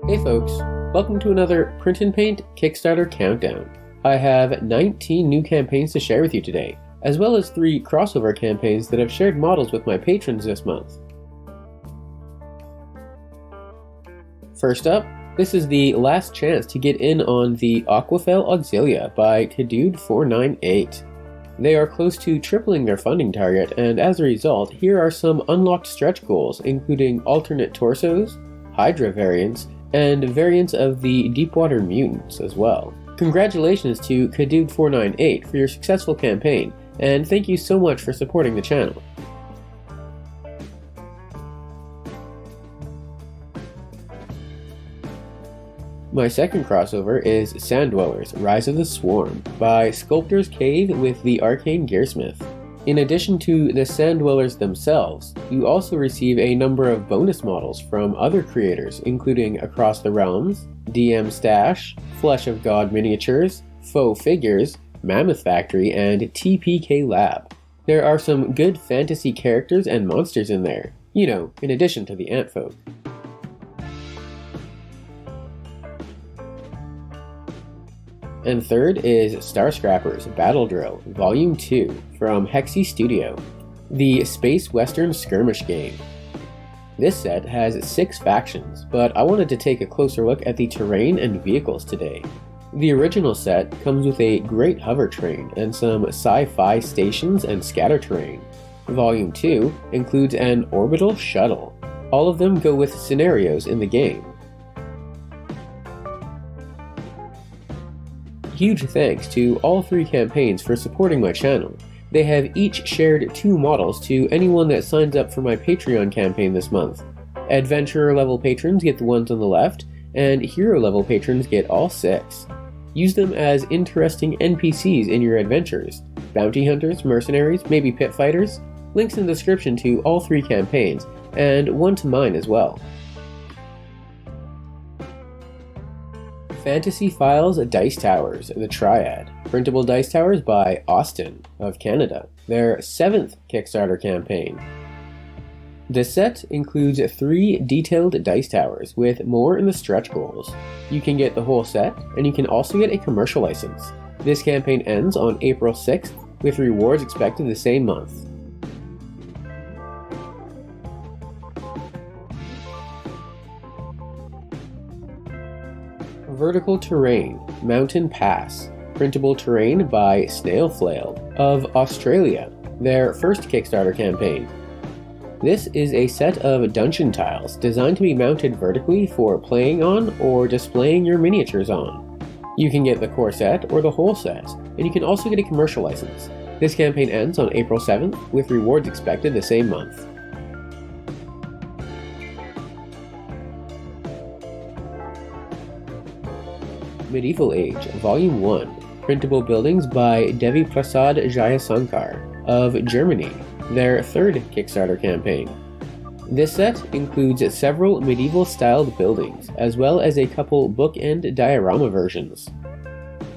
Hey folks, welcome to another Print and Paint Kickstarter Countdown. I have 19 new campaigns to share with you today, as well as 3 crossover campaigns that have shared models with my patrons this month. First up, this is the last chance to get in on the Aquafel Auxilia by DRUID 498. They are close to tripling their funding target, and as a result, here are some unlocked stretch goals, including alternate torsos, Hydra variants, and variants of the Deepwater Mutants as well. Congratulations to Kadude498 for your successful campaign, and thank you so much for supporting the channel. My second crossover is Sand Dwellers: Rise of the Swarm by Sculptor's Cave with the Arcane Gearsmith. In addition to the Sand Dwellers themselves, you also receive a number of bonus models from other creators, including Across the Realms, DM Stash, Flesh of God Miniatures, Faux Figures, Mammoth Factory, and TPK Lab. There are some good fantasy characters and monsters in there, you know, in addition to the Antfolk. And third is Starscrappers Battle Drill Volume 2 from Hexy Studio, the Space Western Skirmish game. This set has 6 factions, but I wanted to take a closer look at the terrain and vehicles today. The original set comes with a great hover train and some sci-fi stations and scatter terrain. Volume 2 includes an orbital shuttle. All of them go with scenarios in the game. Huge thanks to all 3 campaigns for supporting my channel. They have each shared 2 models to anyone that signs up for my Patreon campaign this month. Adventurer level patrons get the ones on the left, and hero level patrons get all 6. Use them as interesting NPCs in your adventures. Bounty hunters, mercenaries, maybe pit fighters. Links in the description to all 3 campaigns, and one to mine as well. Fantasy Files Dice Towers, the Triad. Printable dice towers by Austin of Canada, their 7th Kickstarter campaign. This set includes 3 detailed dice towers with more in the stretch goals. You can get the whole set, and you can also get a commercial license. This campaign ends on April 6th, with rewards expected the same month. Vertical Terrain Mountain Pass. Printable terrain by Snail Flail of Australia, their first Kickstarter campaign. This is a set of dungeon tiles designed to be mounted vertically for playing on or displaying your miniatures on. You can get the core set or the whole set, and you can also get a commercial license. This campaign ends on April 7th, with rewards expected the same month. Medieval Age Volume 1. Printable buildings by Devi Prasad Jayasankar of Germany, their 3rd Kickstarter campaign. This set includes several medieval-styled buildings, as well as a couple bookend diorama versions.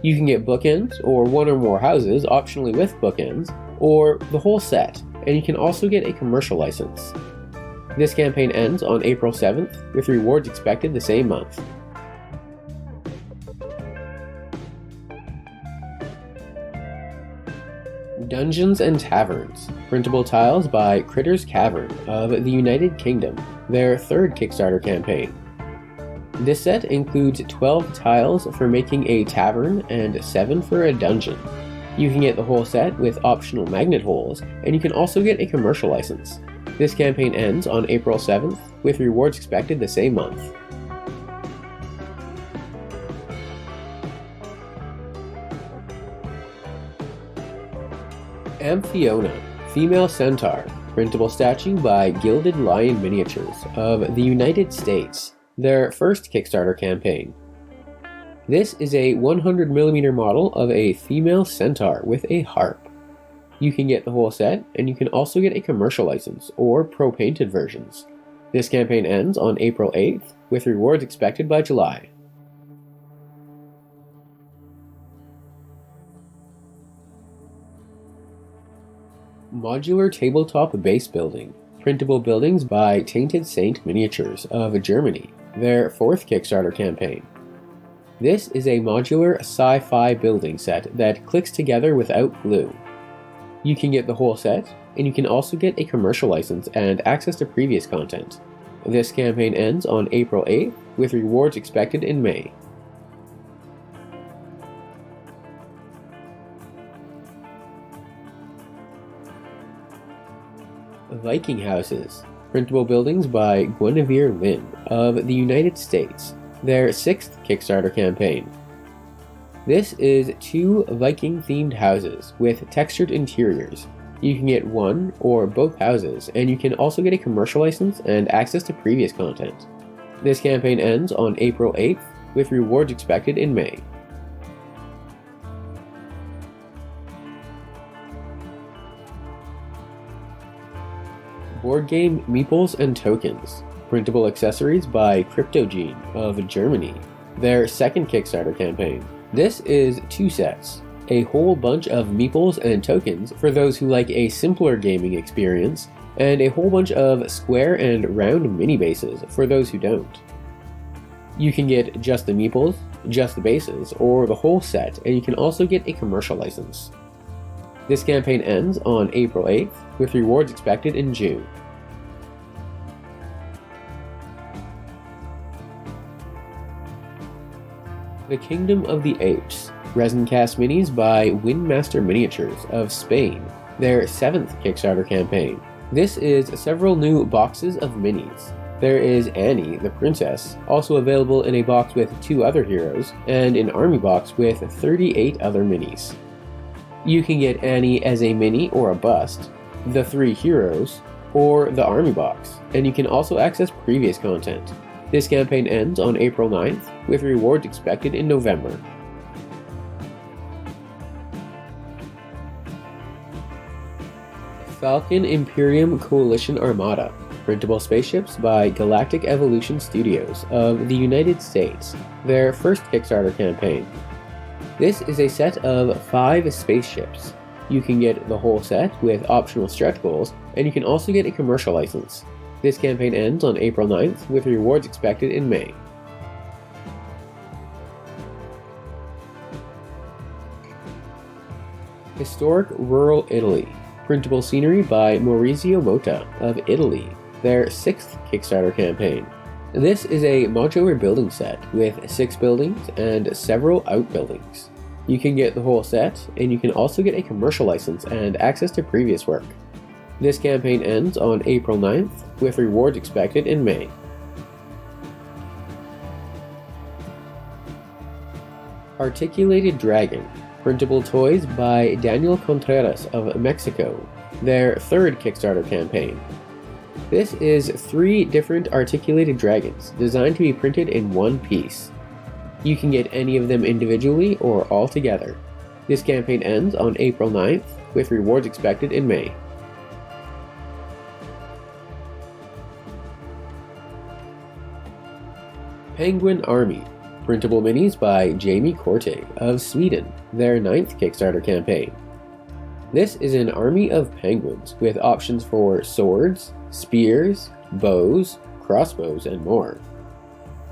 You can get bookends, or one or more houses, optionally with bookends, or the whole set, and you can also get a commercial license. This campaign ends on April 7th, with rewards expected the same month. Dungeons and Taverns. Printable tiles by Critter's Cavern of the United Kingdom, their 3rd Kickstarter campaign. This set includes 12 tiles for making a tavern and 7 for a dungeon. You can get the whole set with optional magnet holes, and you can also get a commercial license. This campaign ends on April 7th, with rewards expected the same month. Amphiona, Female Centaur, printable statue by Gilded Lion Miniatures of the United States, their 1st Kickstarter campaign. This is a 100mm model of a female centaur with a harp. You can get the whole set, and you can also get a commercial license, or pro-painted versions. This campaign ends on April 8th, with rewards expected by July. Modular Tabletop Base Building. Printable buildings by Tainted Saint Miniatures of Germany, their 4th Kickstarter campaign. This is a modular sci-fi building set that clicks together without glue. You can get the whole set, and you can also get a commercial license and access to previous content. This campaign ends on April 8th, with rewards expected in May. Viking Houses, printable buildings by Guinevere Lin of the United States, their 6th Kickstarter campaign. This is 2 Viking-themed houses with textured interiors. You can get one or both houses, and you can also get a commercial license and access to previous content. This campaign ends on April 8th, with rewards expected in May. Board game Meeples and Tokens, printable accessories by Cryptogene of Germany, their 2nd Kickstarter campaign. This is 2 sets, a whole bunch of meeples and tokens for those who like a simpler gaming experience, and a whole bunch of square and round mini bases for those who don't. You can get just the meeples, just the bases, or the whole set, and you can also get a commercial license. This campaign ends on April 8th, with rewards expected in June. The Kingdom of the Apes, resin cast minis by Windmaster Miniatures of Spain, their 7th Kickstarter campaign. This is several new boxes of minis. There is Annie, the princess, also available in a box with 2 other heroes, and an army box with 38 other minis. You can get Annie as a mini or a bust, the 3 heroes, or the army box, and you can also access previous content. This campaign ends on April 9th, with rewards expected in November. Falcon Imperium Coalition Armada, printable spaceships by Galactic Evolution Studios of the United States, their 1st Kickstarter campaign. This is a set of 5 spaceships. You can get the whole set with optional stretch goals, and you can also get a commercial license. This campaign ends on April 9th, with rewards expected in May. Historic Rural Italy, printable scenery by Maurizio Motta of Italy, their 6th Kickstarter campaign. This is a modular building set with 6 buildings and several outbuildings. You can get the whole set, and you can also get a commercial license and access to previous work. This campaign ends on April 9th, with rewards expected in May. Articulated Dragon, printable toys by Daniel Contreras of Mexico, their 3rd Kickstarter campaign. This is 3 different articulated dragons designed to be printed in one piece. You can get any of them individually or all together. This campaign ends on April 9th, with rewards expected in May. Penguin Army, printable minis by Jamie Korte of Sweden, their 9th Kickstarter campaign. This is an army of penguins with options for swords, spears, bows, crossbows, and more.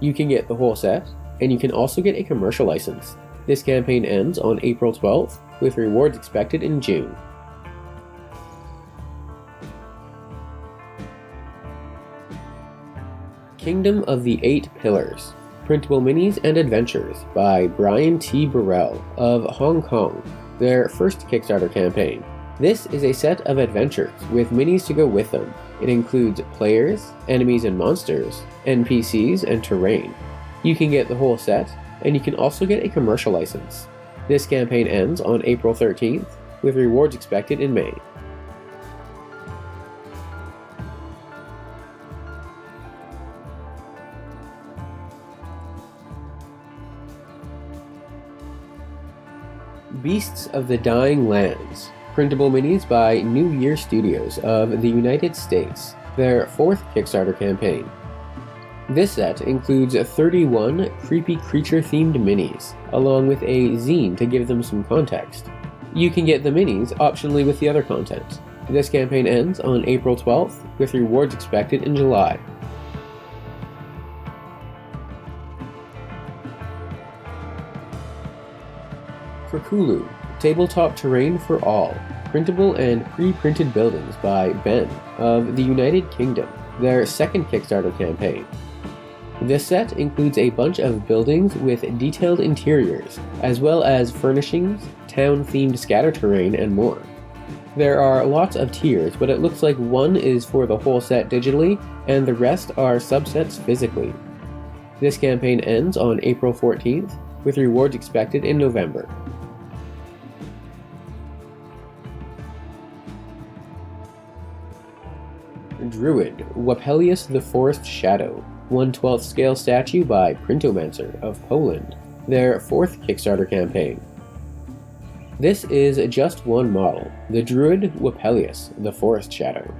You can get the whole set, and you can also get a commercial license. This campaign ends on April 12th, with rewards expected in June. Kingdom of the 8 Pillars, printable minis and adventures by Brian T. Burrell of Hong Kong, their 1st Kickstarter campaign. This is a set of adventures with minis to go with them. It includes players, enemies and monsters, NPCs, and terrain. You can get the whole set, and you can also get a commercial license. This campaign ends on April 13th, with rewards expected in May. Beasts of the Dying Lands, printable minis by New Year Studios of the United States, their 4th Kickstarter campaign. This set includes 31 creepy creature-themed minis, along with a zine to give them some context. You can get the minis optionally with the other content. This campaign ends on April 12th, with rewards expected in July. Krakulu, Tabletop Terrain for All, Printable and Pre-Printed Buildings by Ben of the United Kingdom, their second Kickstarter campaign. This set includes a bunch of buildings with detailed interiors, as well as furnishings, town-themed scatter terrain, and more. There are lots of tiers, but it looks like one is for the whole set digitally, and the rest are subsets physically. This campaign ends on April 14th, with rewards expected in November. DRUID, Wappellious the Forest Shadow, 1/12 scale statue by Printomancer of Poland, their fourth Kickstarter campaign. This is just one model, the DRUID Wappellious the Forest Shadow.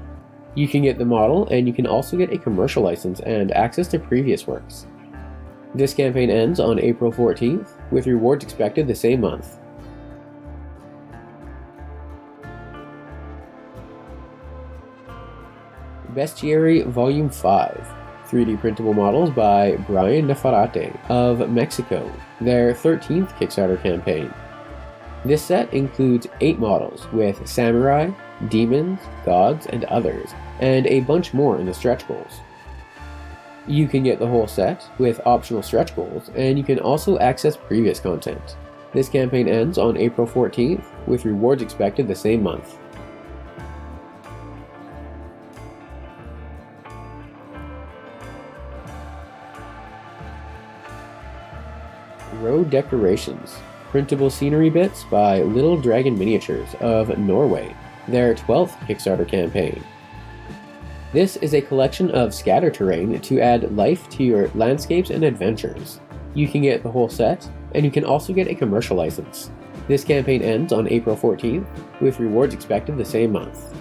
You can get the model, and you can also get a commercial license and access to previous works. This campaign ends on April 14th, with rewards expected the same month. Bestiary Volume 5, 3D printable models by Brian Nafarate of Mexico, their 13th Kickstarter campaign. This set includes 8 models with samurai, demons, gods, and others, and a bunch more in the stretch goals. You can get the whole set with optional stretch goals, and you can also access previous content. This campaign ends on April 14th, with rewards expected the same month. Road Decorations, printable scenery bits by Little Dragon Miniatures of Norway, their 12th Kickstarter campaign. This is a collection of scatter terrain to add life to your landscapes and adventures. You can get the whole set, and you can also get a commercial license. This campaign ends on April 14th, with rewards expected the same month.